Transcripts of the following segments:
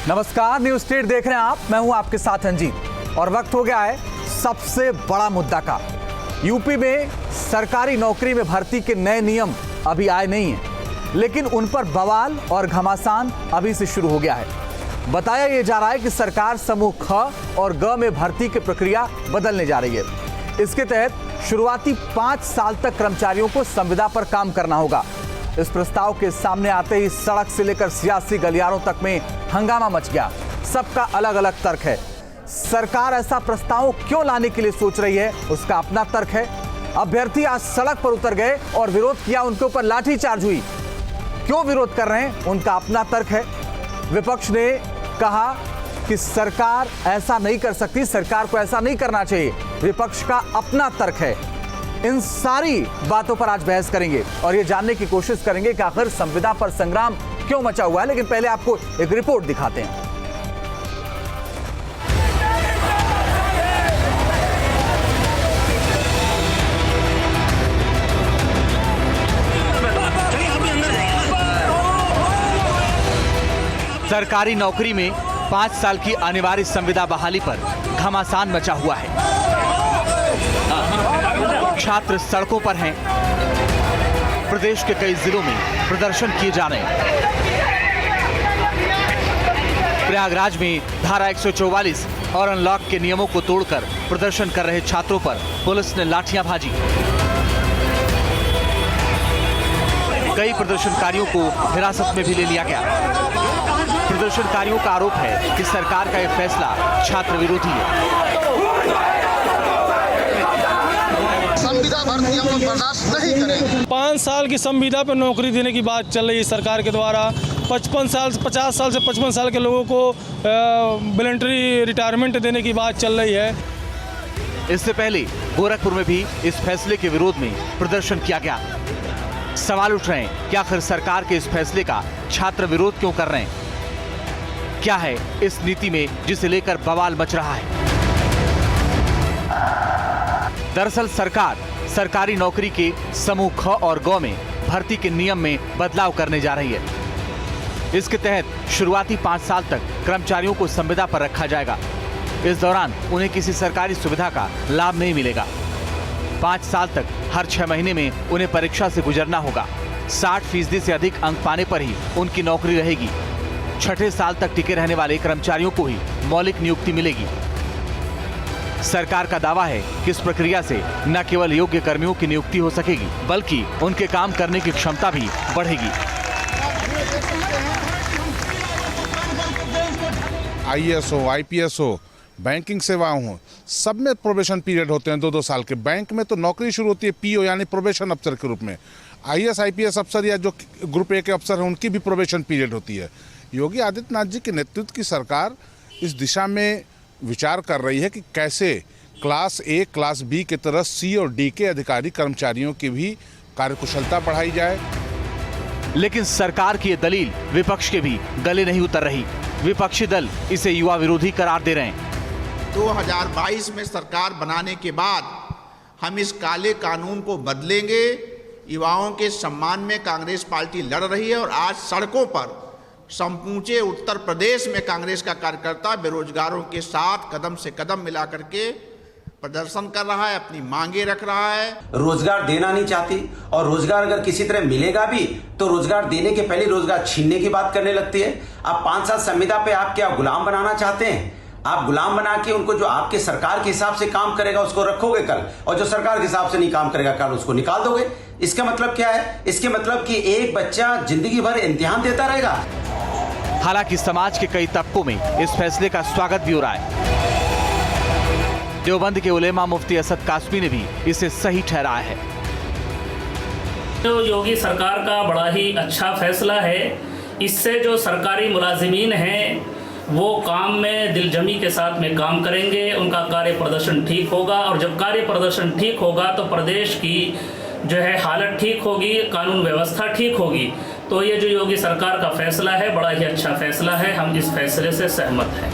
नमस्कार, news state देख रहे हैं आप। मैं हूं आपके साथ अंजीत और वक्त हो गया है सबसे बड़ा मुद्दा का। यूपी में सरकारी नौकरी में भर्ती के नए नियम अभी आए नहीं हैं, लेकिन उन पर बवाल और घमासान अभी से शुरू हो गया है। बताया यह जा रहा है कि सरकार समूह ख और ग में भर्ती की प्रक्रिया बदलने जा रही है। इसके तहत शुरुआती 5 साल तक कर्मचारियों को संविदा पर काम करना होगा। इस प्रस्ताव के सामने आते ही सड़क से लेकर सियासी गलियारों तक में हंगामा मच गया। सबका अलग अलग तर्क है। सरकार ऐसा प्रस्ताव क्यों लाने के लिए सोच रही है, उसका अपना तर्क है। अभ्यर्थी आज सड़क पर उतर गए और विरोध किया, उनके ऊपर लाठीचार्ज हुई। क्यों विरोध कर रहे हैं, उनका अपना तर्क है। विपक्ष ने कहा कि सरकार ऐसा नहीं कर सकती, सरकार को ऐसा नहीं करना चाहिए। विपक्ष का अपना तर्क है। इन सारी बातों पर आज बहस करेंगे और ये जानने की कोशिश करेंगे कि आखिर संविदा पर संग्राम क्यों मचा हुआ है। लेकिन पहले आपको एक रिपोर्ट दिखाते हैं। सरकारी नौकरी में 5 साल की अनिवार्य संविदा बहाली पर घमासान मचा हुआ है। छात्र सड़कों पर हैं। प्रदेश के कई जिलों में प्रदर्शन किए जा रहे हैं। प्रयागराज में धारा 144 और अनलॉक के नियमों को तोड़कर प्रदर्शन कर रहे छात्रों पर पुलिस ने लाठियां भाजी। कई प्रदर्शनकारियों को हिरासत में भी ले लिया गया। प्रदर्शनकारियों का आरोप है कि सरकार का यह फैसला छात्र विरोधी है। संविदा भर्ती हम लोग बर्दाश्त नहीं करेंगे। 5 साल की संविदा पर नौकरी देने की बात चल रही है सरकार के द्वारा। 50 साल से 55 साल के लोगों को वॉलंटरी रिटायरमेंट देने की बात चल रही है। इससे पहले गोरखपुर में भी इस फैसले के विरोध में प्रदर्शन किया गया। सवाल उठ रहे हैं कि आखिर सरकार के इस फैसले का छात्र विरोध क्यों कर रहे हैं? क्या है इस नीति में जिसे लेकर बवाल मच रहा है? दरअसल सरकार सरकारी नौकरी के समूह ख और ग में भर्ती के नियम में बदलाव करने जा रही है। इसके तहत शुरुआती 5 साल तक कर्मचारियों को संविदा पर रखा जाएगा। इस दौरान उन्हें किसी सरकारी सुविधा का लाभ नहीं मिलेगा। 5 साल तक हर 6 महीने में उन्हें परीक्षा से गुजरना होगा। 60% से अधिक अंक पाने पर ही उनकी नौकरी रहेगी। 6ठे साल तक टिके रहने वाले कर्मचारियों को ही मौलिक नियुक्ति मिलेगी। सरकार का दावा है कि इस प्रक्रिया से न केवल योग्य कर्मियों की नियुक्ति हो सकेगी, बल्कि उनके काम करने की क्षमता भी बढ़ेगी। आईएएस हो, आईपीएस हो, बैंकिंग सेवाओं हो, सब में प्रोबेशन पीरियड होते हैं 2-2 साल के। बैंक में तो नौकरी शुरू होती है पीओ यानी प्रोबेशन अफसर के रूप में। आईएएस आईपीएस अफसर या जो ग्रुप ए के अफसर हैं उनकी भी प्रोबेशन पीरियड होती है। योगी आदित्यनाथ जी के नेतृत्व की सरकार इस दिशा में विचार कर रही है कि कैसे क्लास ए, क्लास बी की तरह सी और डी के अधिकारी कर्मचारियों की भी कार्यकुशलता बढ़ाई जाए। लेकिन सरकार की ये दलील विपक्ष के भी गले नहीं उतर रही। विपक्षी दल इसे युवा विरोधी करार दे रहे हैं। 2022 में सरकार बनाने के बाद हम इस काले कानून को बदलेंगे। युवाओं के सम्मान में कांग्रेस पार्टी लड़ रही है और आज सड़कों पर समूचे उत्तर प्रदेश में कांग्रेस का कार्यकर्ता बेरोजगारों के साथ कदम से कदम मिला करके प्रदर्शन कर रहा है, अपनी मांगे रख रहा है। रोजगार देना नहीं चाहती और रोजगार अगर किसी तरह मिलेगा भी तो रोजगार देने के पहले रोजगार छीनने की बात करने लगती है। आप 5 साल संविदा पे आप क्या गुलाम बनाना चाहते हैं? आप गुलाम बना के उनको जो आपके सरकार के हिसाब से काम करेगा उसको रखोगे कल, और जो सरकार के हिसाब से नहीं काम करेगा कल उसको निकाल दोगे। इसका मतलब क्या है? इसके मतलब कि एक बच्चा जिंदगी भर इम्तिहान देता रहेगा। हालांकि समाज के कई तबकों में इस फैसले का स्वागत भी हो रहा है। देवबंद के उलेमा मुफ्ती असद कासमी ने भी इसे सही ठहराया है। जो योगी सरकार का बड़ा ही अच्छा फैसला है। इससे जो सरकारी मुलाजिमीन हैं वो काम में दिलजमी के साथ में काम करेंगे, उनका कार्य प्रदर्शन ठीक होगा, और जब कार्य प्रदर्शन ठीक होगा तो प्रदेश की जो है हालत ठीक होगी, कानून व्यवस्था ठीक होगी। तो ये जो योगी सरकार का फैसला है बड़ा ही अच्छा फैसला है। हम इस फैसले से सहमत हैं।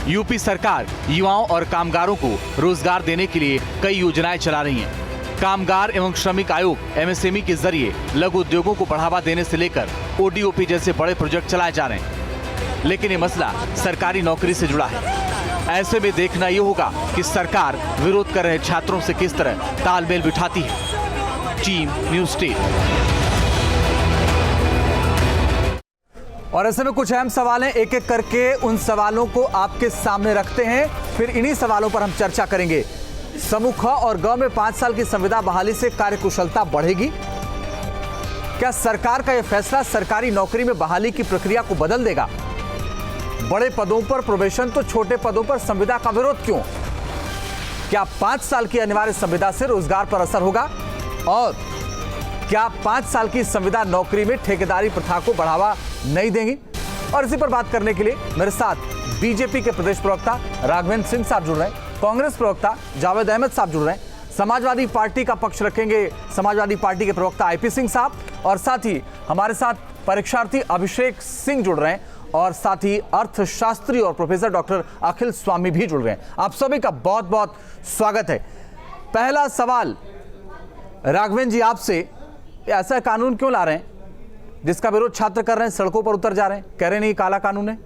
यूपी सरकार युवाओं और कामगारों को रोजगार देने के लिए कई योजनाएं चला रही हैं। कामगार एवं श्रमिक आयोग एमएसएमई के जरिए लघु उद्योगों को बढ़ावा देने से लेकर ओडीओपी जैसे बड़े प्रोजेक्ट चलाए जा रहे हैं। लेकिन ये मसला सरकारी नौकरी से जुड़ा है। ऐसे में देखना ये होगा कि सरकार विरोध कर रहे छात्रों से किस तरह तालमेल बिठाती है। Team news state. और ऐसे में कुछ अहम सवाल हैं, एक एक करके उन सवालों को आपके सामने रखते हैं, फिर इन्हीं सवालों पर हम चर्चा करेंगे। समूह ख और ग में 5 साल की संविदा बहाली से कार्यकुशलता बढ़ेगी? क्या सरकार का यह फैसला सरकारी नौकरी में बहाली की प्रक्रिया को बदल देगा? बड़े पदों पर प्रोबेशन तो छोटे पदों पर संविदा का विरोध क्यों? क्या 5 साल की अनिवार्य संविदा से रोजगार पर असर होगा? और क्या 5 साल की संविदा नौकरी में ठेकेदारी प्रथा को बढ़ावा नहीं देंगी? और इसी पर बात करने के लिए मेरे साथ बीजेपी के प्रदेश प्रवक्ता राघवेंद्र सिंह साहब जुड़ रहे हैं, कांग्रेस प्रवक्ता जावेद अहमद साहब जुड़ रहे हैं, समाजवादी पार्टी का पक्ष रखेंगे समाजवादी पार्टी के प्रवक्ता आईपी सिंह साहब, और साथ ही हमारे साथ परीक्षार्थी अभिषेक सिंह जुड़ रहे हैं, और साथ ही अर्थशास्त्री और प्रोफेसर डॉक्टर अखिल स्वामी भी जुड़ रहे हैं। आप सभी का बहुत बहुत स्वागत है। पहला सवाल राघवेंद्र जी आपसे, ऐसा कानून क्यों ला रहे हैं जिसका विरोध छात्र कर रहे हैं, सड़कों पर उतर जा रहे हैं, कह रहे नहीं काला कानून है?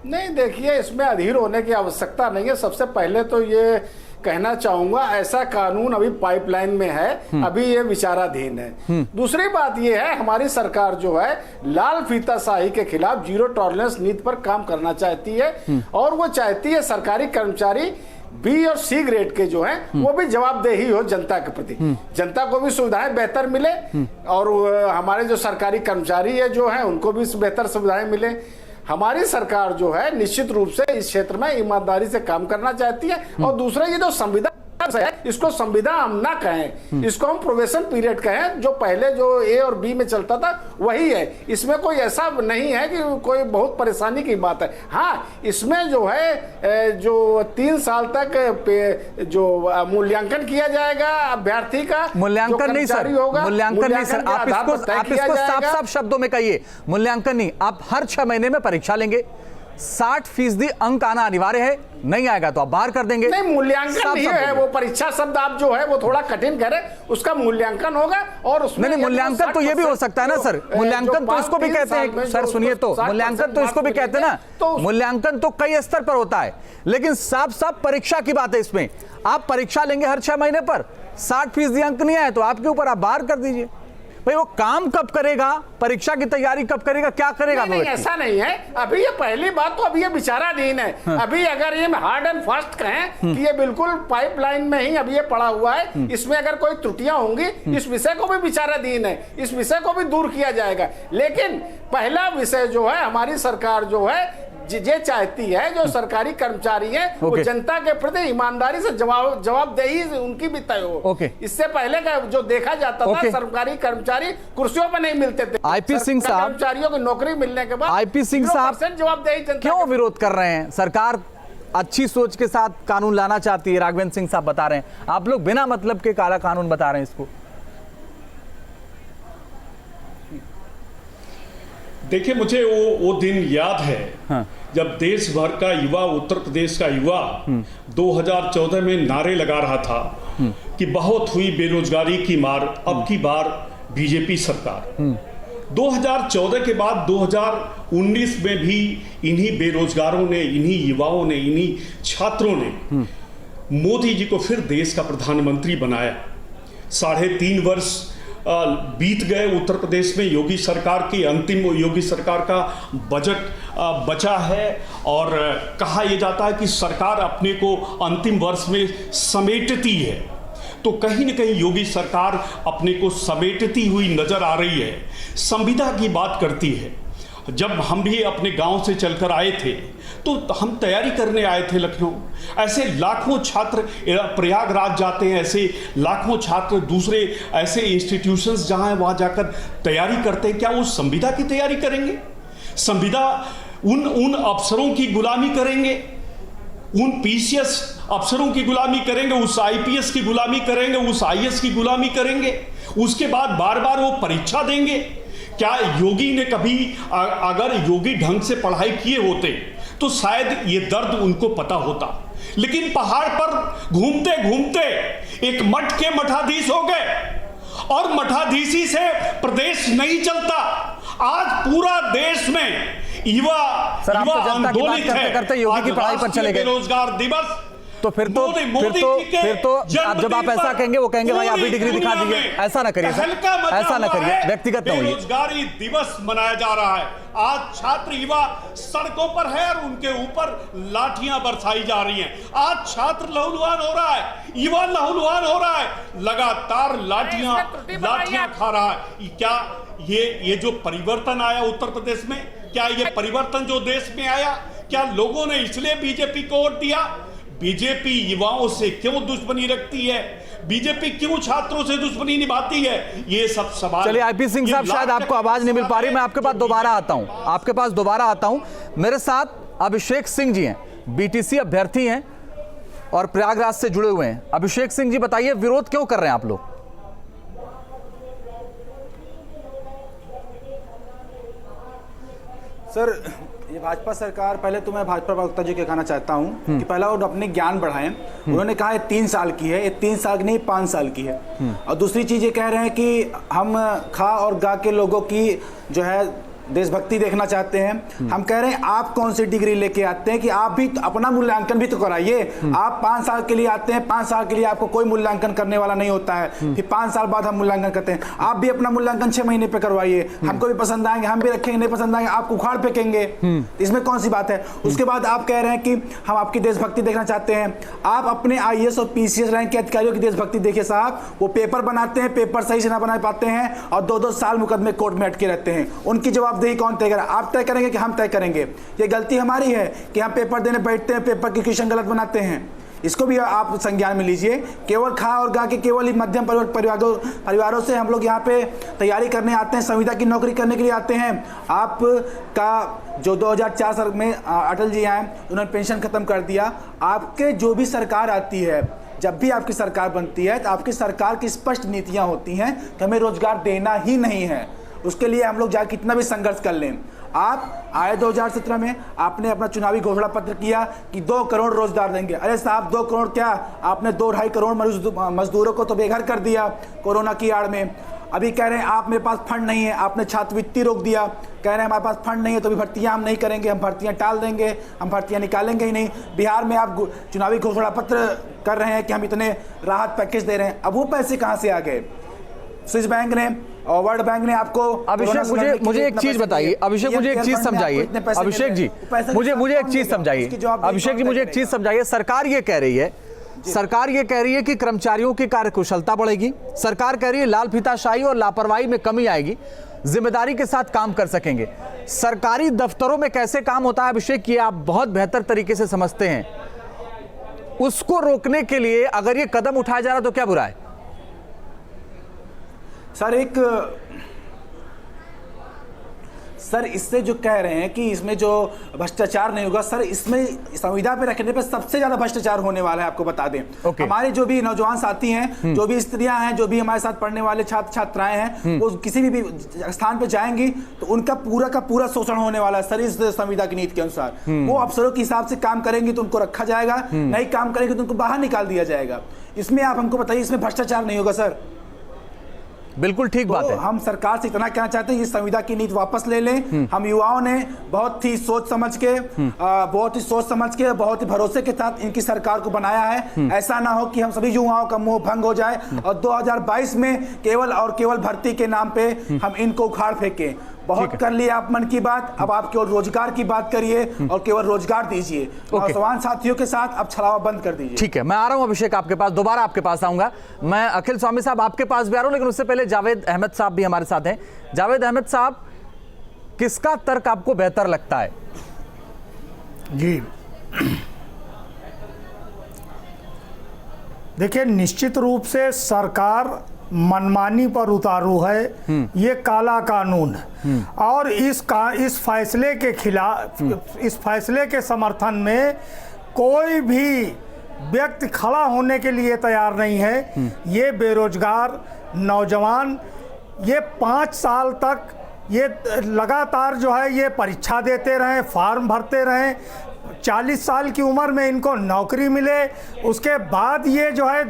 नहीं, देखिए, इसमें अधीर होने की आवश्यकता नहीं है। सबसे पहले तो ये कहना चाहूंगा, ऐसा कानून अभी पाइपलाइन में है, अभी ये विचाराधीन है। दूसरी बात ये है, हमारी सरकार जो है लाल फीताशाही के खिलाफ जीरो टॉलरेंस नीति पर काम करना चाहती है, और वो चाहती है सरकारी कर्मचारी बी और सी ग्रेड के जो हैं वो भी जवाबदेही हो जनता के प्रति, जनता को भी सुविधाएं बेहतर मिले, और हमारे जो सरकारी कर्मचारी है जो हैं उनको भी बेहतर सुविधाएं मिले। हमारी सरकार जो है निश्चित रूप से इस क्षेत्र में ईमानदारी से काम करना चाहती है। और दूसरा, ये जो संविदा है, इसको संविदा हम ना कहें, इसको हम प्रोबेशन पीरियड कहें। जो पहले जो ए और बी में चलता था वही है, इसमें कोई ऐसा नहीं है कि कोई बहुत परेशानी की बात है। हाँ, इसमें जो है जो 3 साल तक जो मूल्यांकन किया जाएगा अभ्यर्थी का, मूल्यांकन नहीं सर, मूल्यांकन नहीं सर, आप इसको साफ साफ शब्दों में कहिए। मूल्यांकन नहीं, आप हर 6 महीने में परीक्षा लेंगे, 60% अंक आना अनिवार्य है, नहीं आएगा तो आप बाहर कर देंगे। नहीं, मूल्यांकन नहीं है, वो परीक्षा शब्द आप जो है वो थोड़ा कठिन करें, उसका मूल्यांकन होगा। और उसमें नहीं, मूल्यांकन तो ये भी हो सकता है ना सर, मूल्यांकन तो इसको भी कहते हैं सर, सुनिए तो, मूल्यांकन तो इसको भी कहते हैं ना, तो मूल्यांकन तो कई स्तर पर होता है, लेकिन साफ साफ परीक्षा की बात है। इसमें आप परीक्षा लेंगे हर 6 महीने पर, 60% अंक नहीं आए तो आपके ऊपर आप बाहर कर दीजिए। भाई वो काम कब करेगा, परीक्षा की तैयारी कब करेगा, क्या करेगा? नहीं, ऐसा नहीं है। अभी ये पहली बात तो अभी ये विचाराधीन है। हाँ। अभी अगर ये हार्ड एंड फास्ट कहें कि ये बिल्कुल पाइपलाइन में ही अभी ये पड़ा हुआ है, इसमें अगर कोई त्रुटियां होंगी, इस विषय को भी विचाराधीन है, इस विषय को भी दूर किया जाएगा। लेकिन पहला विषय जो है, हमारी सरकार जो है ये चाहती है जो सरकारी कर्मचारी हैं वो जनता के प्रति ईमानदारी से जवाबदेही उनकी भी तय हो। इससे पहले का जो देखा जाता था, सरकारी कर्मचारी कुर्सियों पर नहीं मिलते थे। आईपी सिंह साहब, कर्मचारियों की नौकरी मिलने के बाद आईपी सिंह साहब जवाबदेही क्यों विरोध कर रहे हैं? सरकार अच्छी सोच के साथ कानून लाना चाहती है, राघवेंद्र सिंह साहब बता रहे हैं, आप लोग बिना मतलब के काला कानून बता रहे हैं इसको। देखिए, मुझे वो दिन याद है। हाँ। जब देश भर का युवा, उत्तर प्रदेश का युवा 2014 में नारे लगा रहा था कि बहुत हुई बेरोजगारी की मार, अब की बार बीजेपी सरकार। 2014 के बाद 2019 में भी इन्हीं बेरोजगारों ने, इन्हीं युवाओं ने, इन्हीं छात्रों ने मोदी जी को फिर देश का प्रधानमंत्री बनाया। 3.5 वर्ष बीत गए। उत्तर प्रदेश में योगी सरकार की अंतिम योगी सरकार का बजट बचा है, और कहा यह जाता है कि सरकार अपने को अंतिम वर्ष में समेटती है। तो कहीं न कहीं योगी सरकार अपने को समेटती हुई नजर आ रही है, संविदा की बात करती है। जब हम भी अपने गांव से चलकर आए थे तो हम तैयारी करने आए थे लखनऊ। ऐसे लाखों छात्र प्रयागराज जाते हैं, ऐसे लाखों छात्र दूसरे ऐसे इंस्टीट्यूशंस जहां हैं वहां जाकर तैयारी करते हैं। क्या वो संविदा की तैयारी करेंगे? संविदा उन अफसरों की गुलामी करेंगे, उन पीसीएस अफसरों की गुलामी करेंगे, उस आईपीएस की गुलामी करेंगे, उस आईएएस की गुलामी करेंगे, उसके बाद बार बार वो परीक्षा देंगे? क्या योगी ने कभी, अगर योगी ढंग से पढ़ाई किए होते तो शायद ये दर्द उनको पता होता। लेकिन पहाड़ पर घूमते घूमते एक मठ के मठाधीश हो गए, और मठाधीशी से प्रदेश नहीं चलता। आज पूरा देश में युवा सर, आप तो जनता की बात आंदोलित करते है। करते योगी की आज पढ़ाई पर चले गए। बेरोजगार दिवस तो फिर तो अब जब आप ऐसा कहेंगे वो कहेंगे भाई अभी डिग्री दिखा दीजिए। ऐसा ना करिए सर, ऐसा ना करिए, व्यक्तिगत ना होइए। बेरोजगारी दिवस मनाया जा रहा है। आज छात्र युवा सड़कों पर है और उनके ऊपर लाठियां बरसाई जा रही हैं। आज छात्र लहूलुहान हो रहा है, युवा लहूलुहान हो रहा है, लगातार लाठियां खा रहा है। क्या ये जो परिवर्तन आया उत्तर प्रदेश में, क्या ये परिवर्तन जो देश में आया, क्या लोगों ने इसलिए बीजेपी को वोट दिया? बीजेपी युवाओं से क्यों दुश्मनी रखती है? बीजेपी क्यों छात्रों से दुश्मनी निभाती है? ये सब सवाल। चलिए आईपी सिंह साहब, शायद आपको आवाज नहीं मिल पा रही, मैं आपके पास दोबारा आता हूं। मेरे साथ अभिषेक सिंह जी हैं, बीटीसी अभ्यर्थी हैं और प्रयागराज से जुड़े हुए हैं। अभिषेक सिंह जी बताइए, विरोध क्यों कर रहे हैं आप लोग? सर, ये भाजपा सरकार, पहले तो मैं भाजपा प्रवक्ता जी को कहना चाहता हूं कि पहला वो अपने ज्ञान बढ़ाएं। उन्होंने कहा ये 3 साल की है, ये 3 साल की नहीं 5 साल की है। और दूसरी चीज ये कह रहे हैं कि हम खा और गा के लोगों की जो है देशभक्ति देखना चाहते हैं। हम कह रहे हैं आप कौन सी डिग्री लेके आते हैं कि आप भी अपना मूल्यांकन भी तो कराइए। आप 5 साल के लिए आते हैं, 5 साल के लिए आपको कोई मूल्यांकन करने वाला नहीं होता है, फिर 5 साल बाद हम मूल्यांकन करते हैं। आप भी अपना मूल्यांकन 6 महीने पे करवाइए। हमको भी पसंद आएंगे, हम भी रखेंगे, नहीं पसंद आएंगे आपको उखाड़ फेंकेंगे। इसमें कौन सी बात है? उसके बाद आप कह रहे हैं कि हम आपकी देशभक्ति देखना चाहते हैं। आप अपने IAS और PCS रैंक के अधिकारियों की देशभक्ति देखिए साहब, वो पेपर बनाते हैं, पेपर सही से ना बना पाते हैं और 2-2 साल मुकदमे कोर्ट में अटके रहते हैं। उनकी जवाबदेही कौन तय करेगा? आप तय करेंगे कि हम तय करेंगे? ये गलती हमारी है कि हम पेपर देने बैठते हैं, पेपर की क्वेश्चन गलत बनाते हैं। इसको भी आप संज्ञान में लीजिए। केवल खा और गा के केवल मध्यम परिवारों से हम लोग यहाँ पे तैयारी करने आते हैं, संविदा की नौकरी करने के लिए आते हैं। आपका जो 2004 साल में अटल जी आए, उन्होंने पेंशन खत्म कर दिया। आपके जो भी सरकार आती है, जब भी आपकी सरकार बनती है तो आपकी सरकार की स्पष्ट नीतियाँ होती हैं कि हमें रोजगार देना ही नहीं है। उसके लिए हम लोग जाकर कितना भी संघर्ष कर लें। आप आए 2017 में, आपने अपना चुनावी घोषणा पत्र किया कि 2 करोड़ रोजगार देंगे। अरे साहब 2 करोड़ क्या, आपने 2-2.5 करोड़ मजदूरों को तो बेघर कर दिया कोरोना की आड़ में। अभी कह रहे हैं आप मेरे पास फंड नहीं है, आपने छात्रवृत्ति रोक दिया। कह रहे हैं हमारे पास फंड नहीं है तो भी भर्तियां हम नहीं करेंगे, हम भर्तियां टाल देंगे, हम भर्तियां निकालेंगे ही नहीं। बिहार में आप चुनावी घोषणा पत्र कर रहे हैं कि हम इतने राहत पैकेज दे रहे हैं। अब वो पैसे कहाँ से आ गए? स्विस बैंक ने और वर्ल्ड बैंक ने आपको। अभिषेक मुझे एक चीज बताइए, अभिषेक मुझे एक चीज समझाइए, अभिषेक जी मुझे एक चीज समझाइए, अभिषेक जी मुझे एक चीज समझाइए। सरकार ये कह रही है कि कर्मचारियों की कार्यकुशलता बढ़ेगी, सरकार कह रही है लाल फीताशाही और लापरवाही में कमी आएगी, जिम्मेदारी के साथ काम कर सकेंगे। सरकारी दफ्तरों में कैसे काम होता है अभिषेक, ये आप बहुत बेहतर तरीके से समझते हैं। उसको रोकने के लिए अगर ये कदम उठाया जा रहा तो क्या बुरा है? सर इससे जो कह रहे हैं कि इसमें जो भ्रष्टाचार नहीं होगा, सर इसमें संविदा पे रखने पे सबसे ज्यादा भ्रष्टाचार होने वाला है। आपको बता दें, हमारे जो भी नौजवान साथी हैं, जो भी स्त्रियां हैं, जो भी हमारे साथ पढ़ने वाले छात्र छात्राएं हैं, वो किसी भी स्थान पे जाएंगी तो उनका पूरा का पूरा शोषण होने वाला है। सर इस संविदा की नीति के अनुसार वो अफसरों के हिसाब से काम करेंगी तो उनको रखा जाएगा, नहीं काम करेंगे तो उनको बाहर निकाल दिया जाएगा। इसमें आप हमको बताइए, इसमें भ्रष्टाचार नहीं होगा सर? बिल्कुल ठीक बात है। हम सरकार से इतना कहना चाहते हैं, ये संविदा की नीति वापस ले लें। हम युवाओं ने बहुत ही सोच समझ के बहुत ही भरोसे के साथ इनकी सरकार को बनाया है। ऐसा ना हो कि हम सभी युवाओं का मोह भंग हो जाए और 2022 में केवल और केवल भर्ती के नाम पे हम इनको उखाड़ फेंकें। बहुत कर लिया आप मन की बात, अब आप केवल रोजगार की बात करिए और केवल रोजगार दीजिए। नौजवान साथियों के साथ अब छलावा बंद कर दीजिए। ठीक है, मैं आ रहा हूं अभिषेक आपके पास, दोबारा आपके पास आऊंगा। मैं अखिल स्वामी साहब आपके पास भी आ रहा हूं, लेकिन उससे पहले जावेद अहमद साहब भी हमारे साथ हैं। जावेद अहमद साहब, किसका तर्क आपको बेहतर लगता है? जी देखिए, निश्चित रूप से सरकार मनमानी पर उतारू है। ये काला कानून है और इस फैसले के खिलाफ, इस फैसले के समर्थन में कोई भी व्यक्ति खड़ा होने के लिए तैयार नहीं है। ये बेरोजगार नौजवान ये 5 साल तक ये लगातार जो है ये परीक्षा देते रहे, फॉर्म भरते रहे, 40 साल की उम्र में इनको नौकरी मिले, उसके बाद ये जो है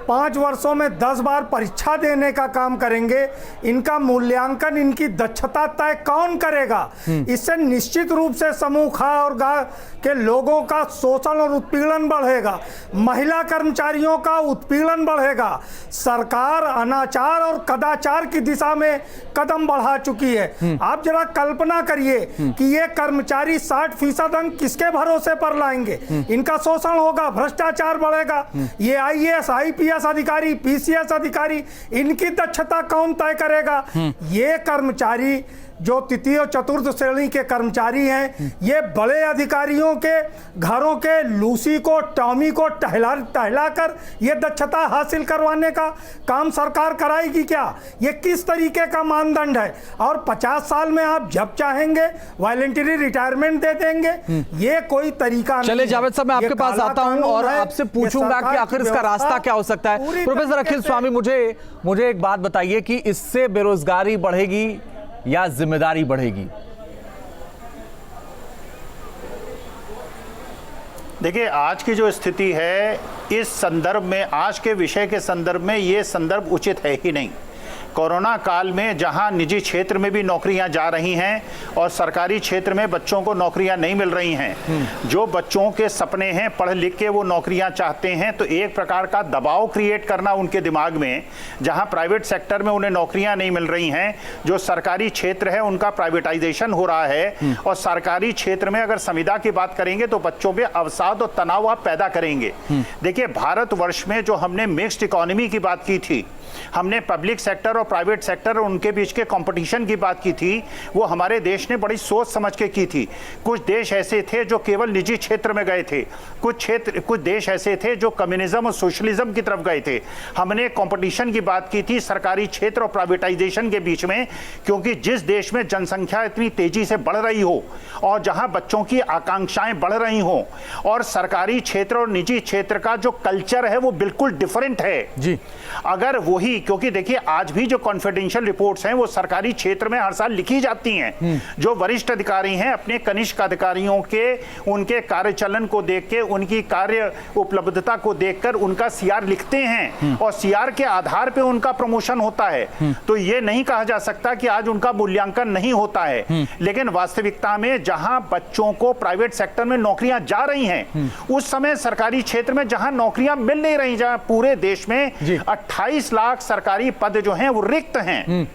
5 वर्षों में 10 बार परीक्षा देने का काम करेंगे, इनका मूल्यांकन, इनकी दक्षता तय कौन करेगा? इससे निश्चित रूप से समूह खा और गा के लोगों का शोषण और उत्पीड़न बढ़ेगा, महिला कर्मचारियों का उत्पीड़न बढ़ेगा। सरकार अनाचार और कदाचार की दिशा में कदम बढ़ा चुकी है। आप जरा कल्पना करिए कि ये कर्मचारी 60% अंक किसके भरोसे पर लाएंगे? इनका शोषण होगा, भ्रष्टाचार बढ़ेगा। ये IAS, IPS अधिकारी, PCS अधिकारी, इनकी दक्षता कौन तय करेगा? ये कर्मचारी जो तृतीय और चतुर्थ श्रेणी के कर्मचारी हैं, ये बड़े अधिकारियों के घरों के लूसी को, टॉमी को टहला कर ये दक्षता हासिल करवाने का काम सरकार कराएगी क्या? ये किस तरीके का मानदंड है? और 50 साल में आप जब चाहेंगे वॉलंटरी रिटायरमेंट दे देंगे, ये कोई तरीका नहीं। चले जावेद साहब, मैं आपके पास आता हूं और आपसे पूछूंगा कि आखिर इसका रास्ता क्या हो सकता है। प्रोफेसर अखिल स्वामी, मुझे एक बात बताइए कि इससे बेरोजगारी बढ़ेगी या जिम्मेदारी बढ़ेगी? देखिए, आज की जो स्थिति है इस संदर्भ में, आज के विषय के संदर्भ में ये संदर्भ उचित है ही नहीं। कोरोना काल में जहां निजी क्षेत्र में भी नौकरियां जा रही हैं और सरकारी क्षेत्र में बच्चों को नौकरियां नहीं मिल रही हैं, जो बच्चों के सपने हैं, पढ़ लिख के वो नौकरियां चाहते हैं, तो एक प्रकार का दबाव क्रिएट करना उनके दिमाग में, जहां प्राइवेट सेक्टर में उन्हें नौकरियां नहीं मिल रही हैं, जो सरकारी क्षेत्र है उनका प्राइवेटाइजेशन हो रहा है, और सरकारी क्षेत्र में अगर संविदा की बात करेंगे तो बच्चों में अवसाद और तनाव आप पैदा करेंगे। देखिए, भारतवर्ष में जो हमने मिक्स्ड इकोनॉमी की बात की थी, हमने पब्लिक सेक्टर और प्राइवेट सेक्टर और उनके बीच के कंपटीशन की बात की थी, वो हमारे देश ने बड़ी सोच समझ के की थी। कुछ देश ऐसे थे जो केवल निजी क्षेत्र में गए थे, कुछ देश ऐसे थे जो कम्युनिज्म और सोशलिज्म की तरफ गए थे। हमने कंपटीशन की बात की थी सरकारी क्षेत्र और प्राइवेटाइजेशन के बीच में, क्योंकि जिस देश में जनसंख्या इतनी तेजी से बढ़ रही हो और जहां बच्चों की आकांक्षाएं बढ़ रही हो, और सरकारी क्षेत्र और निजी क्षेत्र का जो कल्चर है वो बिल्कुल डिफरेंट है जी। अगर वही, क्योंकि देखिए आज भी जो कॉन्फिडेंशियल रिपोर्ट्स हैं वो सरकारी क्षेत्र में हर साल लिखी जाती हैं, जो वरिष्ठ अधिकारी हैं अपने कनिष्ठ अधिकारियों के उनके कार्यचलन को देख के, उनकी कार्य उपलब्धता को देखकर उनका सीआर लिखते हैं और सीआर के आधार पे उनका प्रमोशन होता है। तो ये नहीं कहा जा सकता कि आज उनका मूल्यांकन नहीं होता है, लेकिन वास्तविकता में जहां बच्चों को प्राइवेट सेक्टर में नौकरियां जा रही हैं, उस समय सरकारी क्षेत्र में जहां नौकरियां मिल नहीं रही, जहां पूरे देश में 28 लाख सरकारी पद जो हैं वो रिक्त हैं,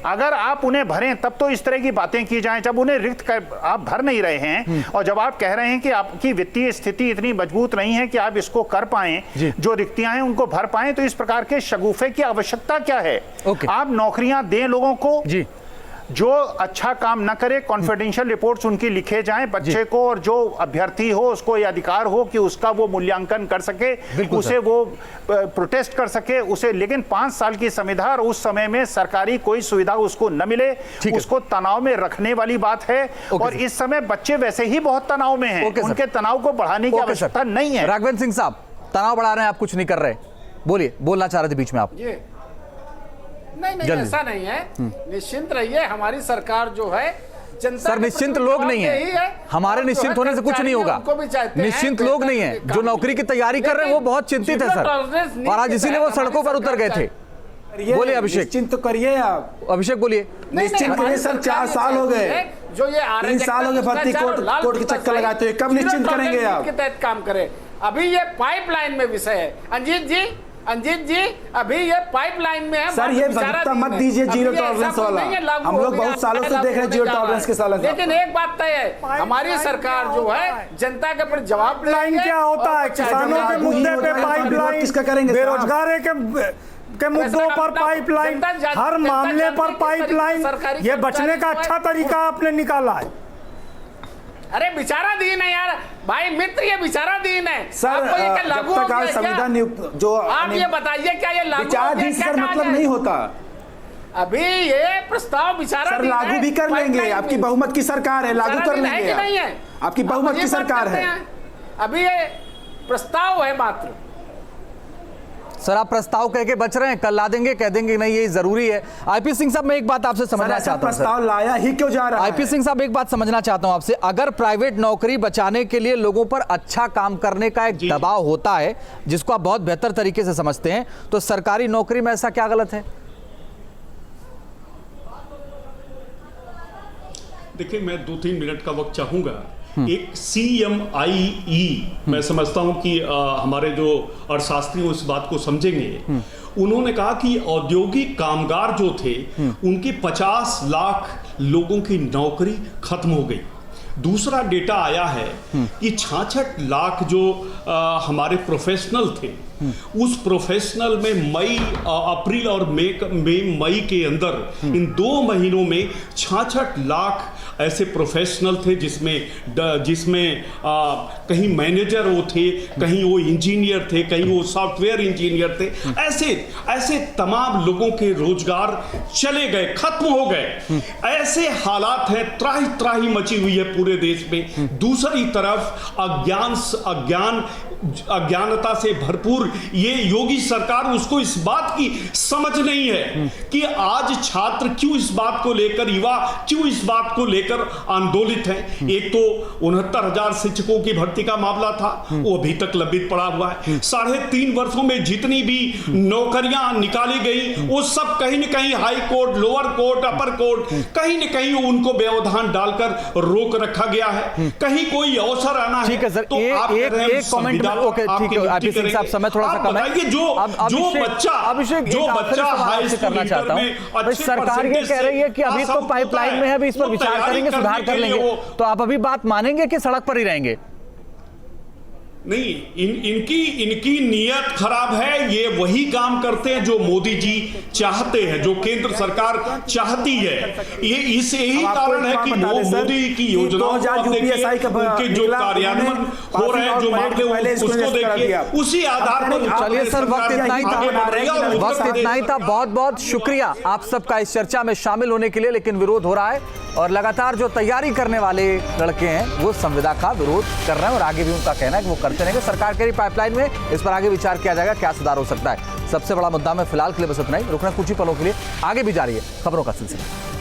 अगर आप उन्हें भरें तब तो इस तरह की बातें की जाएं। जब उन्हें रिक्त आप भर नहीं रहे हैं और जब आप कह रहे हैं कि आपकी वित्तीय स्थिति इतनी मजबूत नहीं है कि आप इसको कर पाएं, जो रिक्तियां हैं उनको भर पाएं, तो इस प्रकार के शगुफे की आवश्यकता क्या है? आप नौकरियां दें लोगों को जी। जो अच्छा काम न करे, कॉन्फिडेंशियल रिपोर्ट्स उनकी लिखे जाएं, बच्चे को और जो अभ्यर्थी हो उसको ये अधिकार हो कि उसका वो मूल्यांकन कर सके, उसे वो प्रोटेस्ट कर सके उसे, लेकिन 5 साल की संविधा और उस समय में सरकारी कोई सुविधा उसको न मिले, उसको तनाव में रखने वाली बात है। और इस समय बच्चे वैसे ही बहुत तनाव में हैं, उनके तनाव को बढ़ाने की आवश्यकता नहीं है। राघवेंद्र सिंह साहब, तनाव बढ़ा रहे हैं, आप कुछ नहीं कर रहे, बोलिए, बोलना चाह रहे थे बीच में आप। नहीं, ऐसा नहीं है, निश्चिंत रहिए। हमारी सरकार जो है जनता सर, निश्चिंत लोग नहीं है, हमारे निश्चिंत होने से कुछ नहीं होगा। निश्चिंत लोग नहीं है, जो नौकरी की तैयारी कर रहे हैं वो बहुत चिंतित है सर, और आज इसीलिए वो सड़कों पर उतर गए थे। बोलिए अभिषेक। निश्चिंत तो करिए आप, अभिषेक बोलिए। निश्चिंत करिए सर, 4 साल हो गए, जो ये 3 साल हो गए भर्ती कोर्ट के चक्कर लगाते हुए, कब निश्चिंत करेंगे आप? के तहत काम करें। अभी ये पाइपलाइन में विषय है। अंजीत जी अभी ये पाइपलाइन में है सर, ये मत दीजिए जीरो टॉलरेंस वाला। हम लोग बहुत सालों से देख रहे हैं जीरो टॉलरेंस के साल। लेकिन एक बात तय है, हमारी सरकार जो है जनता के प्रति जवाब लाइन क्या होता है? किसानों के मुद्दे पे पाइपलाइन, किसका करेंगे? बेरोजगारी के मुद्दों पर पाइपलाइन, हर मामले पर पाइपलाइन। ये बचने का अच्छा तरीका आपने निकाला है। अरे विचाराधीन है यार भाई मित्र, ये विचाराधीन है सर। लागू जब तक संविधान जो आप ये बताइए क्या ये लागू सर मतलब नहीं होता? अभी ये प्रस्ताव विचाराधीन सर, लागू भी कर लेंगे, आपकी बहुमत की सरकार है, लागू कर लेंगे। नहीं है, आपकी बहुमत की सरकार है। अभी ये प्रस्ताव है मात्र। सर आप प्रस्ताव कह के बच रहे हैं, कल ला देंगे, कह देंगे नहीं ये जरूरी है। आईपी सिंह साहब मैं एक बात आपसे समझना चाहता हूं, प्रस्ताव लाया ही क्यों जा रहा है? आईपी सिंह साहब एक बात समझना चाहता हूं आपसे, अगर प्राइवेट नौकरी बचाने के लिए लोगों पर अच्छा काम करने का एक दबाव होता है जिसको आप बहुत बेहतर तरीके से समझते हैं, तो सरकारी नौकरी में ऐसा क्या गलत है? देखिए मैं 2-3 मिनट का वक्त चाहूंगा। एक CMIE मैं समझता हूं कि हमारे जो अर्थशास्त्री इस बात को समझेंगे। उन्होंने कहा कि औद्योगिक कामगार जो थे उनकी 50 लाख लोगों की नौकरी खत्म हो गई। दूसरा डेटा आया है कि 66 लाख जो हमारे प्रोफेशनल थे, उस प्रोफेशनल में अप्रैल और मई के अंदर इन 2 महीनों में 66 लाख ऐसे प्रोफेशनल थे जिसमें कहीं मैनेजर वो थे, कहीं वो इंजीनियर थे, कहीं वो सॉफ्टवेयर इंजीनियर थे। ऐसे तमाम लोगों के रोजगार चले गए, खत्म हो गए। ऐसे हालात हैं, त्राही त्राही मची हुई है पूरे देश में। दूसरी तरफ अज्ञानता से भरपूर ये योगी सरकार, उसको इस बात की समझ नहीं है कि आज छात्र क्यों इस बात को लेकर, युवा क्यों इस बात को लेकर आंदोलित हैं। एक तो 69,000 शिक्षकों की भर्ती का मामला था, वो अभी तक लंबित पड़ा हुआ है। 3.5 वर्षों में जितनी भी नौकरियां निकाली गई वो सब कहीं न कहीं हाई कोर्ट, लोअर कोर्ट, अपर कोर्ट, कहीं न कहीं उनको व्यवधान डालकर रोक रखा गया है। कहीं कोई अवसर आना है। ठीक है सर, एक कमेंट में, ओके ठीक है आईपी सिंह साहब, समय थोड़ा सा कम है। जो बच्चा हाई स्कूल करना चाहता हूं, सरकार ये कह रही है कि अभी तो पाइपलाइन में है, अभी इस पर विचार करेंगे, सुधार कर लेंगे, तो आप अभी बात मानेंगे कि सड़क पर ही रहेंगे? नहीं, इनकी नीयत खराब है। ये वही काम करते हैं जो मोदी जी चाहते हैं, जो केंद्र सरकार चाहती है। ये यही कारण है कि मोदी की योजनाओं के जो कार्यान्वयन हो रहे हैं, जो मामले उसको देखिए, उसी आधार पर। चलिए सर, वक्त इतना ही था। बहुत बहुत शुक्रिया आप सबका इस चर्चा में शामिल होने के लिए। लेकिन विरोध हो रहा है और लगातार जो तैयारी करने वाले लड़के हैं वो संविदा का विरोध कर रहे हैं और आगे भी उनका कहना है कि वो करते रहेंगे। सरकार के पाइपलाइन में इस पर आगे विचार किया जाएगा, क्या सुधार हो सकता है। सबसे बड़ा मुद्दा में फिलहाल के लिए बस इतना ही। रुकना कुछ ही पलों के लिए, आगे भी जारी है खबरों का सिलसिला।